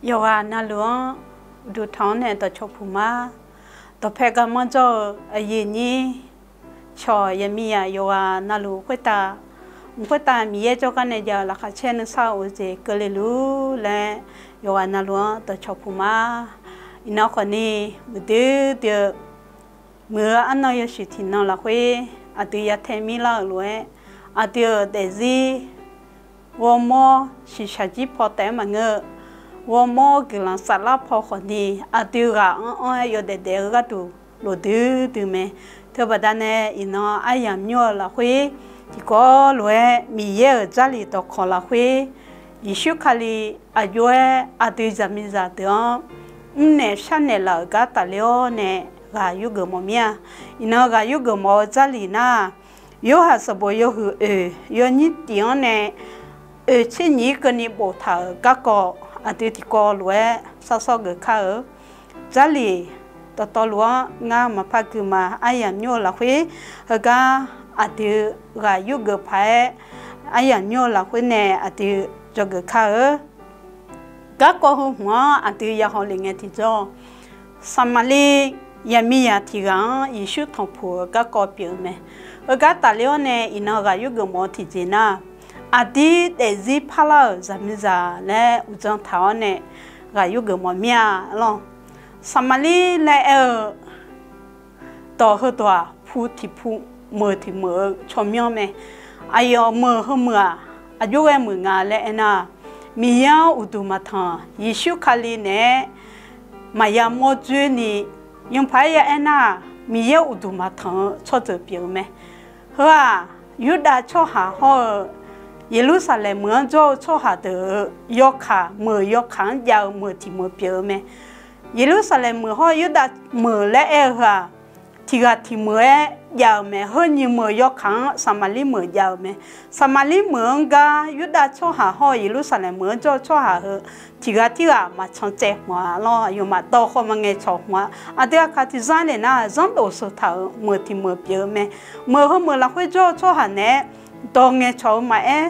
yoga na luang du thon ne to chopuma to phega ma jo yi ni cho yemia yoga na lu kweta mi ye cho kan ne ja la kha chen sa o je kelelu le yoga na luang to chopuma ina ko ni de de mưa ăn nói gì thì nó là khuê à từ nhà thêm mi là luôn à từ để gì vô mò chỉ sẽ chỉ phô té mà ngờ vô mò cái là sát lá phô còn đi à từ gà yêu để gà tụ rồi từ mẹ thứ ba này nó ai làm nhiều là khuê chỉ có luôn mi ye ở gia đình đó khó là khuê Yishu kali ajue à từ giờ mi giờ đó nè sáng nè là gà ta leo nè gà yu gờ mò mía, ina gà yu gờ mò za li na, yu ha sabo yu hu yu ni tiếng nè, trên ni cái ni bộ thở các cò, thì cò lúa, sao gờ khá za li, to lúa nga mà phá cứ mà ai ăn nhiều là khuê, gà thì gà yu gờ phải, ai ăn nhiều là khuê nè, thì cho gờ khá các cò hùng hóa, thì giờ họ liền nghe thì cho, Samali yamia tiga Yishu thongpu ga ko pyo me ga ta leo ne ina ga yu go mo ti jina adi de zi phala zamiza le uzang thao ne ga yu go mo mia lo Samali le to ho to phu ti phu mo ti mo chomyo me ayo mo ho mo ayo we mo nga le na miya uduma tha Yishu khali ne maya mo ju ni yung phải ya na mi ye udu ma thang cho zhe biu me ha yuda cho ha ho Jerusalem mo zo cho ha de yokha mo yokhang ya mo ti mo biu me Jerusalem mo ho yuda mo le ha tiga ti mo ya me ho ni mo yokhang Samali mo ya me Samali mo ga yuda cho ha ho Jerusalem mo zo cho ha tiga mà chọn chế mà lo yêu mà đau khó mà nghe chọn mà à đây cả thì gian này na gian đồ số thảo mưa thì mưa bia mưa hôm mưa là phải cho hẳn nè đau nghe chọn mà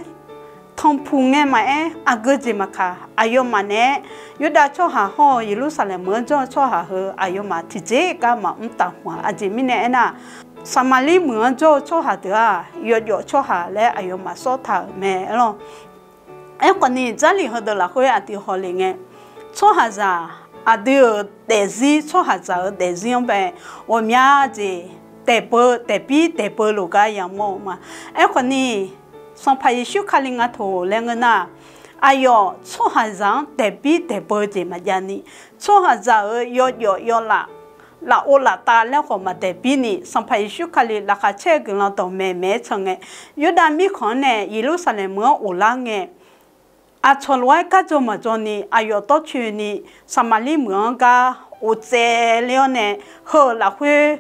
thông phù nghe mà cái gì mà cả yêu mà nè yêu đã cho hà ho Jerusalem mưa cho hà yêu mà thì dễ cả mà tao mà gì mình nè na Samali mưa cho hà được yêu cho hà lẽ yêu mà số thảo mẹ lo còn ni gia đình họ được là khối thì họ liền nghe cho hà già được để gì cho hà già để gì ông bé ôm nhà gì để bơ lục cái gì mà còn ni xong phải Yishu khali ngã thổ lên na ayo cho hà già để bơ gì mà gia ni cho hà già yo là ô là ta lẽ họ mà để ni xong phải Yishu khali là khai chế cái nó tàu mẹ chẳng nghe yo đam mi con này Jerusalem mưa ô la nghe cho lối các chỗ mà cho ni ayo to chuyện ni Samali mượn cả ô chế liao nè hơ là khuê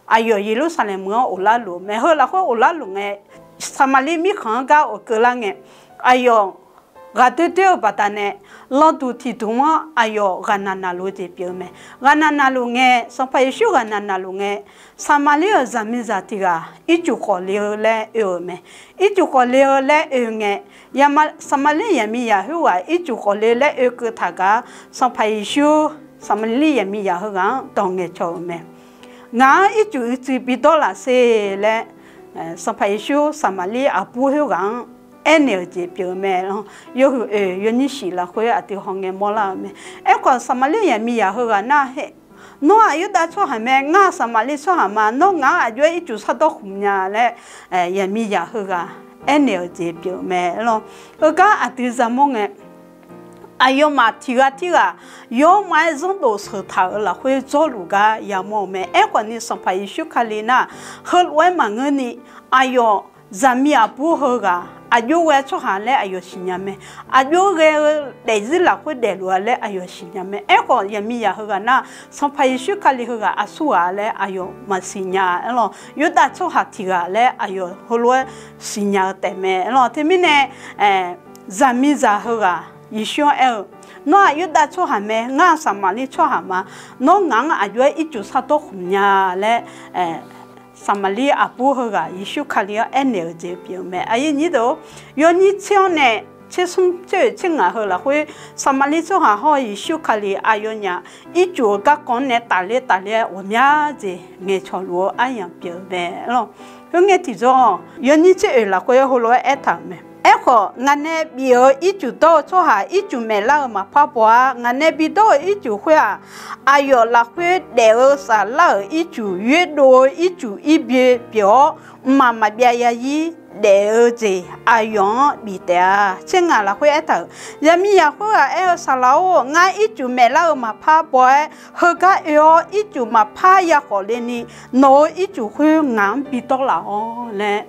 ayo Jerusalem mượn ô la lu mẹ hơ là khuê ô la lu nghe Samali mi khang cả ô cơ la nghe ayo gà tiêu bắt ta nè lo tu thì đúng không ayo gà nana lu chế biểu mẹ gà nana lu nghe xong phải Yishu gà nana lu nghe Samali ở zami zatiga ít chục khó liều lẽ mẹ ít chục khó liều lẽ nghe yama Samali yami ya huwa ít chục khó liều lẽ cơ thaga xong phải Yishu Samali yami ya huwa dong nghe cho mẹ ngã ít chục chỉ bị đó là xe lẽ xong phải Yishu Samali abu huwa energy biểu mẹ yo yo ni xí là khối thì họ nghe mua là mẹ còn Samali yami ya huwa na he nó ayo đã cho hả mẹ ngã Samali cho hả mà nó ngã ayo ít chút sao đó không nhà lẽ yami ya huwa energy biểu mẹ lo cái từ giờ mong nghe ayo mà tiga yo mai giống đồ sơ thảo là会做路个ya mong mẹ còn ni xong phải Yishu khali na hơn vậy mà người ni ayo zamia bu hoga ayo we cho hà lẽ ayo sinyame ayo ge để gì là会để lúa lẽ ayo sinyame còn yami ya hoga na xong phải Yishu khali hoga asua lẽ ayo mà sinya lo yo đã cho hà tiga lẽ ayo holwe sinya teme lo thế mình nè zami za hoga Yishu nó ayo đã cho hà mẹ ngã Samali cho hà mà nó ngang ayo ít chút sao đó không nhà lẽ Samali abu hoga Yishu khali energy biểu mẹ ai ni do yo ni chiao nè 切松这切啊好了会撒玛利做下好耶稣卡里哎呦呀一主个讲呢打猎我们这爱错路哎呀表白咯有爱提着有你这了会好了爱他们Eko ngane bio itu do soha itu mela ma papua ngane bido itu hua ayo la hue deo sa la itu yue do itu ibie bio mama biaya yi deo je ayo bidea chenga la hue eta yami ya hua el salao nga itu mela ma papua hoga yo itu ma pa ya holeni no itu hue ngam bido la o le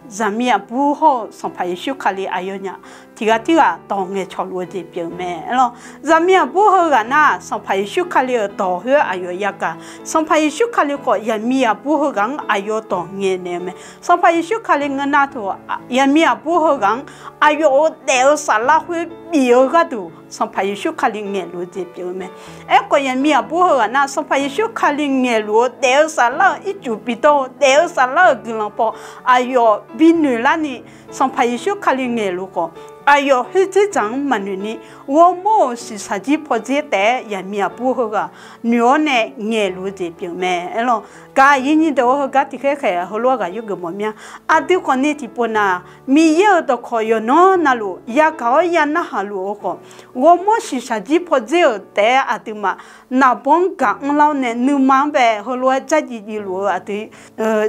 Zamia buho son pa Yesu kali ayonya tiga tonge cholo de piome lo Zamia buho gana son pa Yesu kali to he ayoyaka son pa Yesu kali ko yamia buho gang ayo tonge neme son pa Yesu kali ngana to yamia buho gang ayo de sala hu bio gadu son pa Yesu kali ngelo de piome e ko yamia buho gana son pa Yesu kali ngelo de sala itu pito de sala glampo ayo binu lani son pa Yesu kali ngelo ko ayo hiti jang manuni wo mo si saji poje te yamia buho ga nyone ngelo de piome elo ga yini do ho ga ti khe ho lo ga yu go mo mya adi ko ni ti pona mi ye do ko yo no na lu ya ga ya na ha lu ko wo mo si saji poje te adima na bon ga nglaw ne nu ma be ho lo ja ji ji lu ati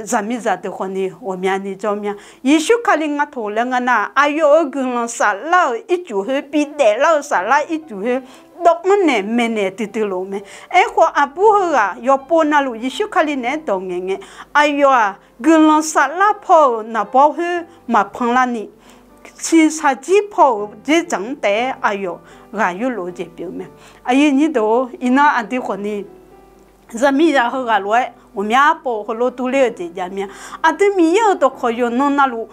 zami za de ko ni wo mya ni jo mya Yesu kali nga to le nga na ayo gun sa la itu he bi de la sa la itu he dok ne mene titilo me e ko abu ha yo pona lu Yesu kali ne dongenge ayo gun sa la po na po he ma phang la ni si sa ji po je jang te ayo ga yu lo je bi me ayi ni do ina adi ko ni zami ya ho ga lo我们阿婆和老多了这家面，阿都米也都可以弄那路，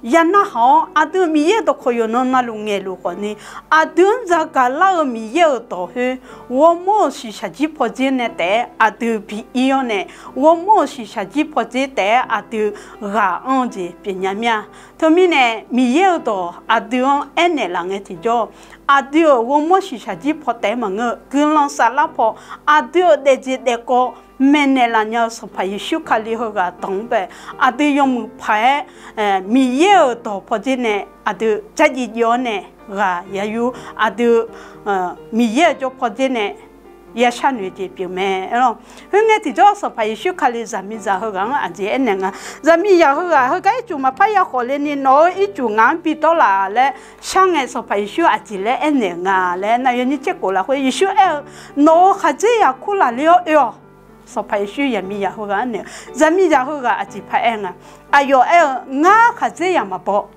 也那好，阿都米也都可以弄那路眼路可呢，阿都这个那个米也都是，我们是实际破解呢的，阿都比一样呢，我们是实际破解的，阿都个安子变样面，他们呢米也都阿都安呢啷个提着。阿丢我们是实际破解嘛个，跟人沙拉破，阿丢的这那个。Mene la nya so pa Yesu kali ho ga tombe adu yom phae mi ye to phojine adu chaji yo ne ga ya yu adu mi ye jo phojine ya shanu je pi me lo henge ti jo so pa Yesu kali zami za ho ga aje enenga zami ya ho ga chu ma pa ya ho le ni no I chu ngam pi to la le shang e so pa Yesu aje le enenga le na yo ni che ko la ho Yesu no kha je ya ku la le yo so pa Yesu yami ya ho ga ne zami ya ho ga ati pa enga ayo nga kha je ya ma po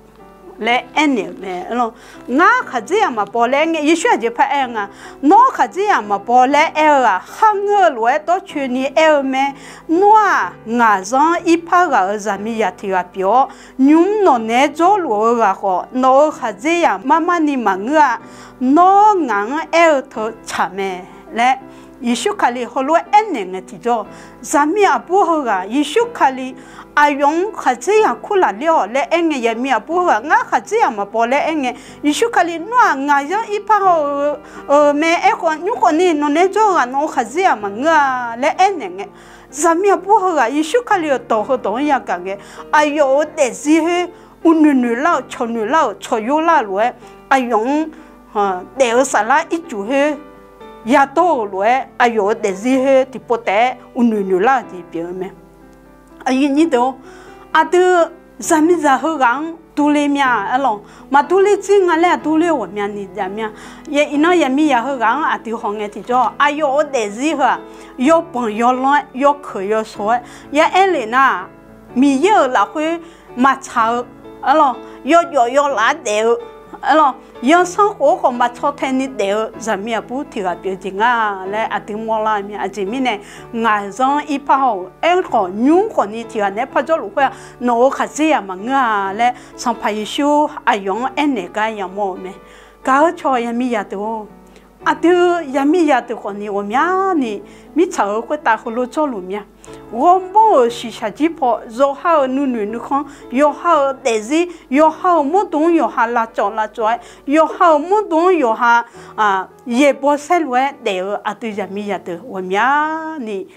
le ene me lo nga kha je ya ma po le nge Yesu je pa enga no kha je ya ma po le ga hang lo to chu ni me no nga zon I pa ga zami ya ti ga pyo nyum no ne zo lo ga ho no kha je ya mama ni ma nga no nga to cha me le Yesu kali holo enenge tijo zami abu hoga Yesu kali ayong khaje ya khula leo le enge yami abu hoga nga khaje ya mapole enge Yesu kali no nga ya ipa ho me eko nyuko ni no nejo ga no khaje ya manga le enenge zami abu hoga Yesu kali to ho to ya kage ayo de zi he ununu lao chonu lao choyo la lo ayong de sala ichu he ya to lue ayo de zi ti pote ununu la di piome ayi ni do adu zami za ho gang tu le mia alo ma tu le jing ale tu le wo mia ni ja mia ye ina ye mi ya ho gang atu hong ti jo ayo de zi ha yo pon yo lo yo kho yo so ya elena mi ye la hu ma cha alo yo la de alo yo sang ho ko ma cho the ni de zami abu ti ga pe jinga le ati mo la mi aji mi ne nga zon I pa ho ko nyu ko ni ti ga ne pa jo lu ho no kha ji ya ma nga le sang pa Yesu ayong ene ga ya mo me ga cho ya mi ya do 阿都也米呀都可你我面呢，米炒会打火炉做卤面。我冇是下几泡，又好嫩看，又好但是又好冇动又好辣椒，又好冇动又好也不晒落，但阿都也米呀都我面呢。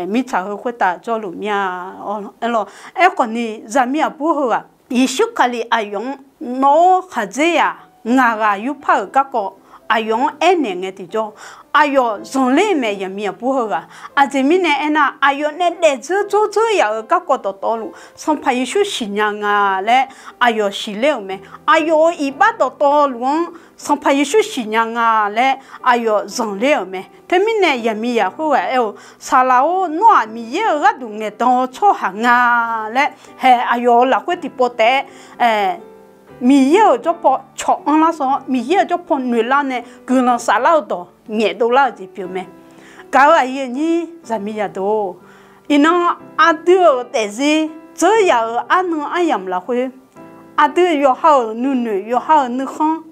米炒会打做卤面哦，个呢，咱们也不好啊。伊说可里阿用拿哈子呀，牙又怕个。阿用年个地方，阿哟从来没也没不好个，阿这面呢那阿哟那来做呀个个多路，上派一些新娘啊嘞，阿哟是了没？阿哟一把多路，上派一些新娘啊嘞，阿哟从了没？他们呢也没也好哎哟，啥啦哦，那没也个都眼当错行啊嘞，嘿阿哟那个地波的米叶就泡炒安那说，米叶就泡软烂呢，可能啥老多，热到老就表面。搞阿爷呢，咱们也多，因那阿多但是这样阿能阿样啦会，阿多又好嫩又好嫩香，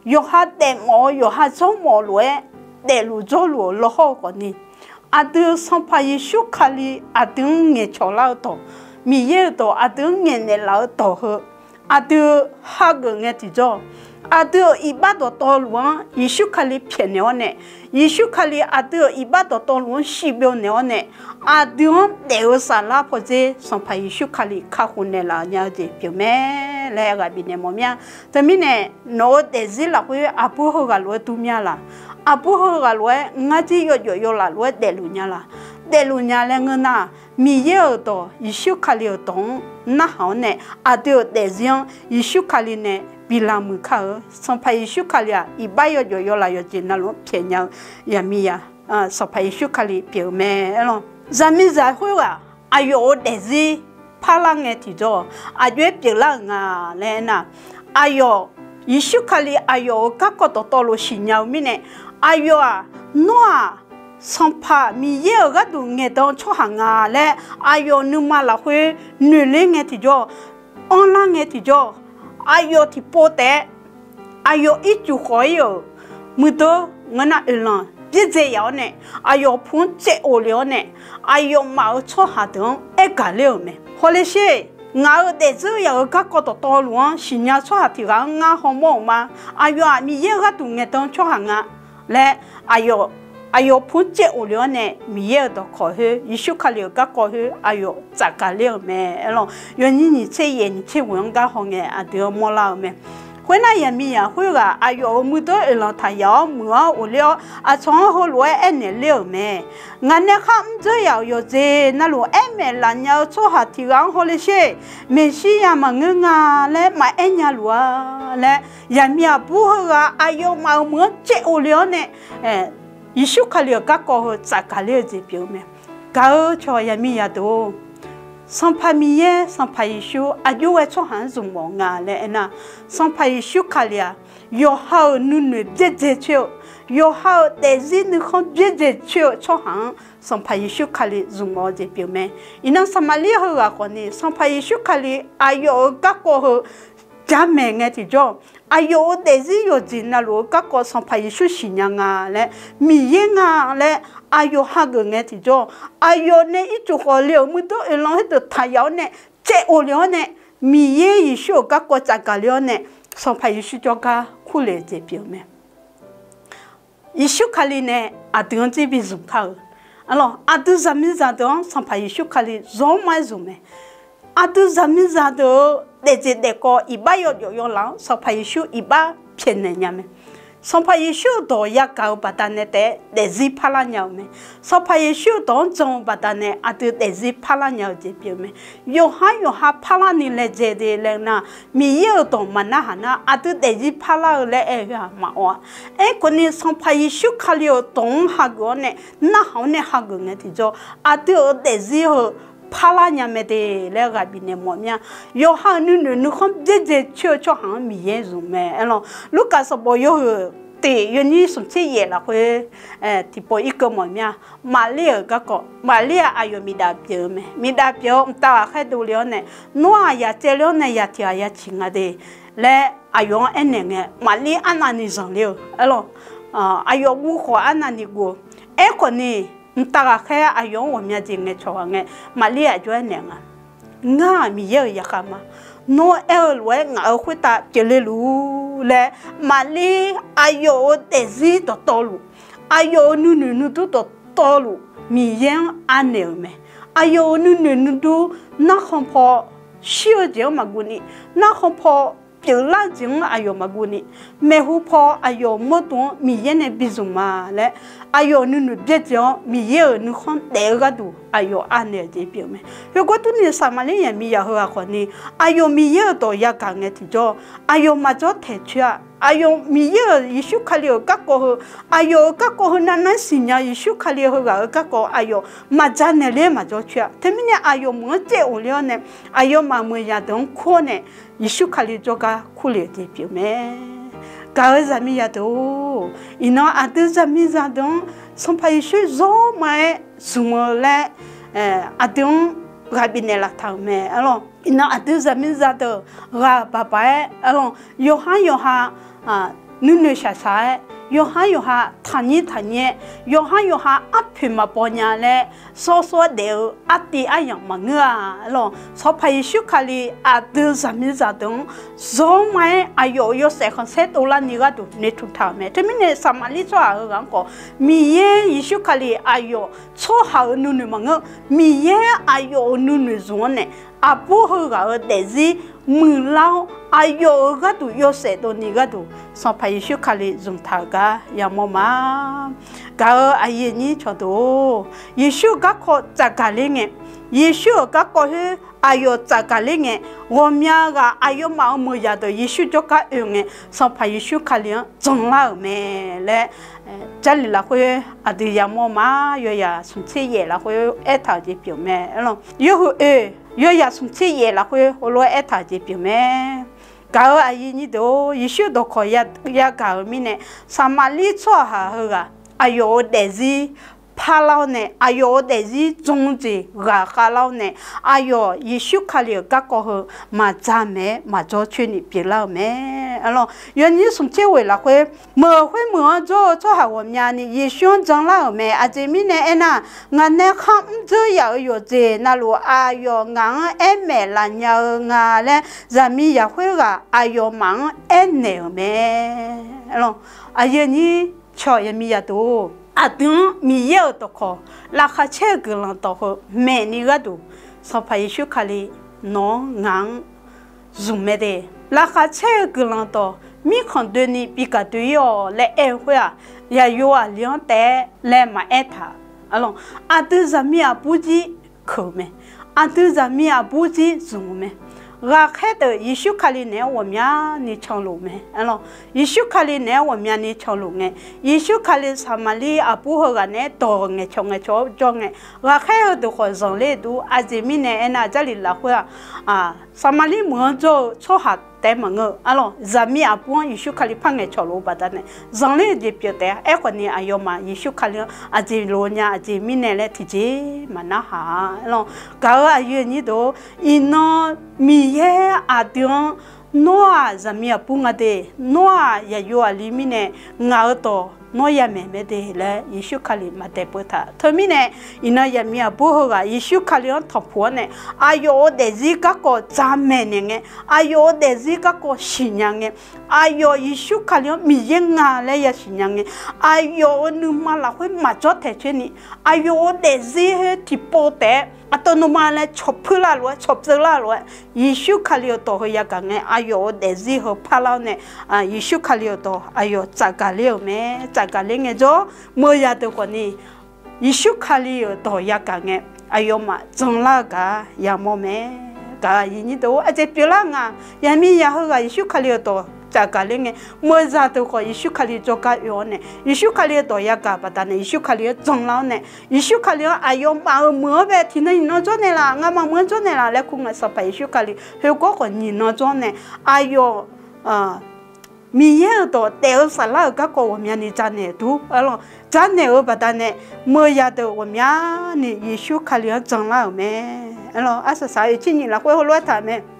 又好带毛又好做毛来，带路做路老好个呢。阿多上怕一小卡里，阿多热炒老多，米叶多阿多热的老多呵。阿都哈个眼地着，阿都一把多路，一手卡里偏了呢，一手卡里阿都一把多路西边了呢，阿都那个啥啦或者上派一手卡里卡混的啦，鸟子表妹来个边的么样，但是呢，我但是那会阿不好个路都面啦，阿不好个路，我只有啦路带路伢啦。带路伢嘞个呐，米叶多，一手卡里动，那好呢，阿都带上一手卡里呢，比拉木卡尔，上派一手卡里啊，一把有啦有进那种便宜也米呀，上派一手卡里表妹咯，咱们才会啊，哎呦，但是怕冷个地着，阿越别冷啊嘞呐，哎呦，一手卡里哎呦，各个多路新娘米呢，哎呦啊，那。上怕米叶个都眼当出行啊嘞，哎呦，你妈老会女人眼提着，安拉眼提着，哎呦提波的，哎呦一句话哟，没得我那一浪别这样呢，哎呦碰这恶了呢，哎呦毛出下等一个了没，后来些。我在这有个个多路，新娘出下提个我好忙嘛，哎呦米叶个都眼当出行啊，嘞，哎呦。哎呦，碰见我了呢，米也都可以，一手卡了个可以，哎呦，咋个了没？咯，原因你这眼你这文个行业啊，都要摸了没？回来也米呀，回来，哎呦，没得人了，他要摸我了，啊，从后来年了没？俺那看这要有这，那路没人要做下提纲好了些，没事呀嘛，我啊嘞买呀路啊嘞，也米呀不好啊，哎呦，嘛摸这我了呢，一手卡了个个咋个了这表面，搞错也米呀多，上拍米耶，上拍一手，啊有个做很重忙啊嘞那，上拍一手卡了，又好嫩别球，又好但是你看别球做很，上拍一手卡了重忙这表面，伊那什么厉害啊个呢？上拍一手卡了，啊有个个加名个地方。哎呦，但是有钱那路，各个上派一些新娘啊嘞，米烟啊嘞，哎呦哈个眼地着，哎呦呢一句话了，没得一浪喺度太阳呢，这我了呢，米烟一些各个咋个了呢，上派一些叫个苦来这表面，一些卡里呢，啊等这边做考，啊咯，啊都咱们咋的，上派一些卡里做买做没，啊都咱们咋的。在这那个一把有人，上派一手一把骗人家们，上派一手多也搞不到那的，但是怕了鸟们，上派一手多种不到呢，啊都但是怕了鸟这边们，有哈怕了你来这的人呐，没有多嘛那哈那，啊都但是怕了来哎个嘛哇，哎可能上派一手看了东哈个呢，那好呢哈个呢地着，啊都但是和。怕啦伢们的那个边的么样，有好你看这就好米也用没，哎咯，如果是不有对，有你从这也了会，提拨一个么样，马里个个，马里还有米达标没，米达标到还多了呢，我也这了呢也听也听啊的，来还用1年个，马里按那你上了，哎咯。ayo wu ho anani go e ko ni ntaka khe ayo wo mya jinge chonge mali a jwa nenga nga mi ye ya kama no elwe nga khwita kelelu le mali ayo dezi to tolu ayo nunu tu to tolu mi yen anelme ayo nunu du na khompo shio je maguni na khompo la jing ayo maguni mehu po ayo moton mi yene bizuma le ayo nunu biejo mi ye nu khon de ga du ayo ane je bi me yo ko tu ni samale ya mi ya ho ko ni ayo mi ye to ya ka nge ti jo ayo ma jo the chua ayo mi ye yishu khali ka ko ayo ka ko na na sinya yishu khali ho ga ka ko ayo ma ja ne le ma jo chua te mi ne ayo mo je o le ne ayo ma mo ya don ko ne yishu khali jo ga khule je bi me ga za mi ya do ino adu za mi za don son pa yishu zo mai sumo le adun rabine la ta me alors ino adu za mi za do ra papa alors yo ha nunu shasha yo ha thani yo ha apima ponya le so de ati ayang manga lo so pai shu khali adu zami zadung zo mai ayo yo se concept ola ni ga du ne thu tha me temine samali cho a ga ko mi ye yishu khali ayo cho ha nunu manga mi ye ayo nunu zone apu ho ga de zi mu lao ayo ga du yo se do ni ga du so pai shu khali zum tha ga ya mo ma ga aye ni cho do yishu ga ko za ga le nge yishu ga ko he ayo za ga le nge wo mya ga ayo ma mo ya do yishu jo ka nge so pai yishu khali zong la me le jali la ko adi ya mo ma yo ya sun che ye la ko e ta ji pyo me lo yo hu yo ya sun che ye la ko lo e ta ji pyo me ga ayi ni do yishu do ko ya ga mi ne samali cho ha ga ayo de zi pa lao ne ayo de zi zong ji ga ga lao ne ayo yishu khali ga ko ho ma za me ma zo chu ni pi lao me alors yo ni sun che we la ko mo zo ha wo mya ni yishu zong lao me a ji mi ne ena nga ne kham zo ya yo je na lu ayo nga e me la nya nga le za mi ya hwe ga ayo mang e ne me alors ayo ni cho ya mi ya do adun mi ye to ko la kha che glan to ho me ni ga du so pa yishu khali no ngang zume de la kha che glan to mi khon de ni pi ka de yo le e hwa ya yo a lion te le ma eta alors adu zami a buji ko me adu zami a buji zume ga khe de yishu khali ne wo mya ni chong lo me alors yishu khali ne wo mya ni chong lo nge yishu khali samali apu ho ga ne to nge chong nge cho nge ga khe de ko zong le du azimi ne ena jali la hwa samali mo zo cho ha te mango alors zami apu yishu khali phang nge cho lo ba da ne zong le je pye te e ko ni ayoma yishu khali aji lo nya azimi ne le ti je mana ha alors ga ayu ni do ino mi ye adion noa zamia punga de noa ya yo alimine nga to no ya me de le yishu khali mate pota thomine ina ya mia bo ga yishu khali on thopo ne ayo de zi ka ko jame ne nge ayo de zi ka ko shinyange ayo yishu khali mi ye nga le ya shinyange ayo nu mala hwe ma jo the cheni ayo de zi he tipote atonoma chopula lo chopzela lo yishu khali to ho ya ka nge ayo de zi ho phala ne yishu khali to ayo chakale me chakale nge jo mo ya to ko ni yishu khali to ya ka nge ayo ma jongla ga ya mo me ga yini to aje pila nga ya mi ya ho ga yishu khali to chakale nge mo za to ko yishu khali jo ka yo ne yishu khali to ya ka pata ne yishu khali jongla ne yishu khali ayo ma mo be thi ne no jo ne la nga ma mo jo ne la le ku nga sa pa yishu khali he ko ni no jo ne ayo mi ye to te sa la ka ko wo mya ni cha ne du alo cha ne o pata ne mo ya to wo mya ni yishu khali jongla me alo asa sa yi chi ni la ko ho lo ta me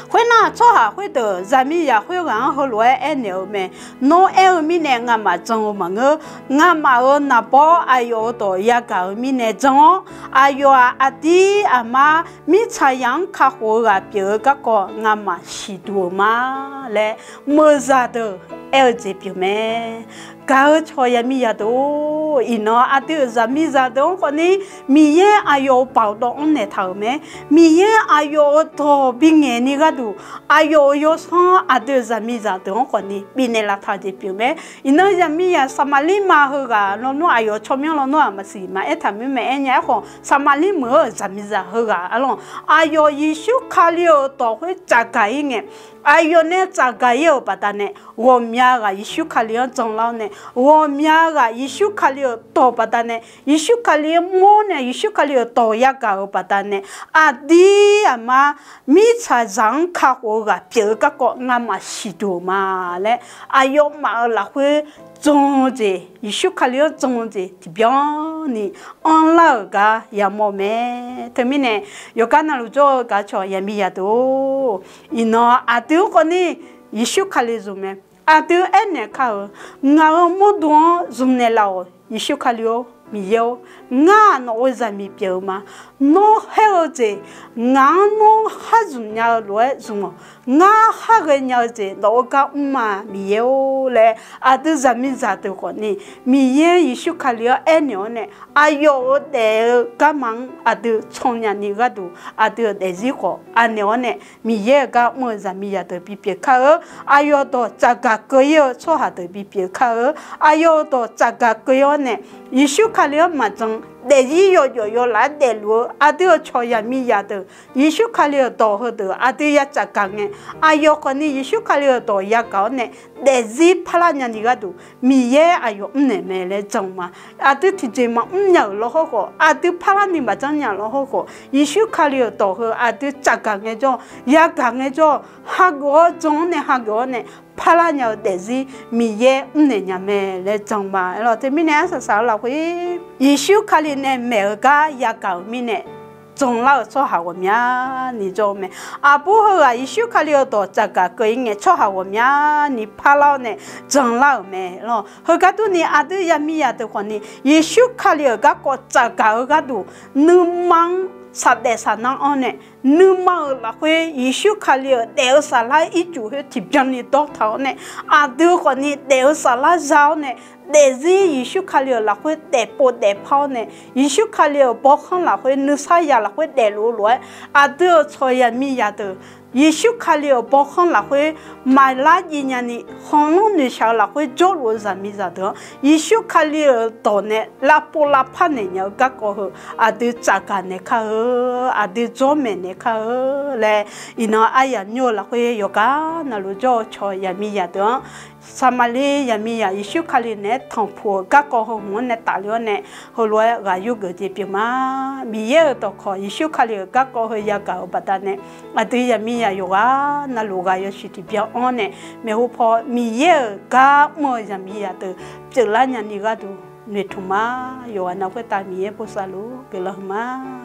会那做下会的，咱们也会让后来爱牛们，侬爱米呢，俺嘛种嘛个，俺嘛个那包哎呦多也搞米呢种，哎呦啊阿弟阿妈米菜样卡好个，别个个俺嘛许多嘛嘞，么啥的爱这边咩？搞错也米呀多，伊那阿弟咱米啥的，可能米也哎呦包到我那头咩？米也哎呦多比眼你个多，哎呦有啥阿弟咱米啥的，可能比那拉头这边咩？伊那咱米呀什么哩嘛好个，侬哎呦出名了侬也没事嘛，一他们没人家好，什么哩么咱米啥好个，阿龙哎呦一手卡了都会咋个一眼。哎呦，那咋个也不得呢？我们个一手卡里长老呢，我们个一手卡里多不得呢，一手卡里么呢？一手卡里多也个不得呢。阿弟阿妈，米菜上卡我个，别个个俺嘛许多嘛嘞。哎呦妈，那会种子，一手卡里种子，就表你安老个也么咩？他们呢，有干那路做个错也没也多，伊那阿。丢个呢，一手卡里做咩？阿丢哎呢卡哦，俺么多做呢啦哦，一手卡里哦，没有，俺那我在没标嘛，那还有这，俺那还做鸟来做么？俺还个鸟这，那我讲嘛没有嘞，阿丢在没在的个呢，没有一手卡里哎鸟呢，哎呦的干忙阿丢从伢你个都阿丢的这个阿鸟呢，没有个么在没有的比别卡尔，哎呦多这个个有错下的比别卡尔，哎呦多这个个有呢，一手卡里嘛种。但是有来的路，阿都要朝呀米呀的，一手卡里多好的，阿都要扎干的，阿有可能一手卡里多也高呢，但是怕那人家都米耶阿有能没来种嘛，阿都提前嘛有了好个，阿都怕那你嘛种有了好个，一手卡里多好，阿都扎干的种，也干的种，哈个种呢哈个呢。怕那鸟但是米也能伢们来种嘛，然后这米呢是啥了会，一手卡里呢每个也搞米呢，种了做好我们你做没？啊不好啊，一手卡里多这个个应该做好我们你怕了呢，种了没？咯，后个多呢啊都也米呀都可能，一手卡里个个这个都能忙。啥的啥那样呢？你嘛那会一手卡里掉下来一组去贴上你多头呢？啊，都可能掉下来少呢？但是一手卡里那会带波带跑呢？一手卡里包含那会你啥呀？那会带路来啊，都要错呀米呀的。一手卡里包含那会买垃圾呢？你红龙女小那会做路啥米啥的？一手卡里到呢，拉波拉帕呢要个个好，啊都咋个呢？卡好，啊都做咩呢？卡好嘞，伊那哎呀妞那会有个那路做错呀米呀的。什么哩也没呀，一手卡里呢，汤铺个个好我呢打了呢，后来我有个这边嘛，没有到可一手卡里个个好也搞不得呢，啊对也没呀有啊，那路个有是这边安呢，没好怕没有个么也没呀的，这两年你个都你他妈有啊那会打没不杀路，给了嘛。